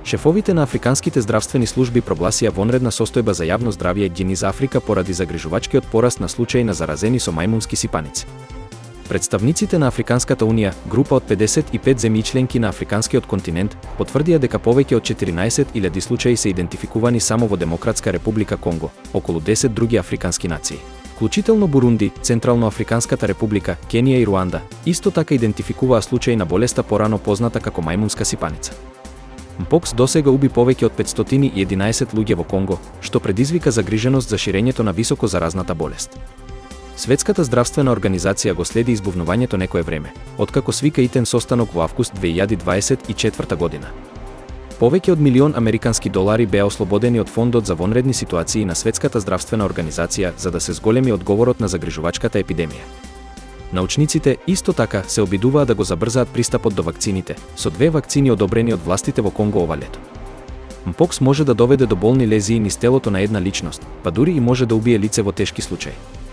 Шефовите на африканските здравствени служби прогласија вонредна состојба за јавно здравје и низ Африка поради загрижувачкиот пораст на случаи на заразени со мајмунски сипаници. Представниците на Африканската унија, група од 55 земји членки на африканскиот континент, потврдија дека повеќе од 14.000 случаи се идентификувани само во Демократска република Конго, околу 10 други африкански нации, вклучително Бурунди, Централно-Африканската република, Кенија и Руанда, исто така идентификуваа случаи на болеста порано позната како мајмунска сипаница. Мпокс досега уби повеќе од 511 луѓе во Конго, што предизвика загриженост за ширењето на високо заразната болест. Светската здравствена организација го следи избувнувањето некое време, откако свика итен состанок во август 2024 година. Повеќе од $1.000.000 американски беа ослободени од фондот за вонредни ситуации на Светската здравствена организација за да се зголеми одговорот на загрижувачката епидемија. Научниците исто така се обидуваат да го забрзаат пристапот до вакцините, со 2 вакцини одобрени од властите во Конго ова лето. Мпокс може да доведе до болни лезии низ телото на една личност, па дури и може да убие лице во тешки случаи.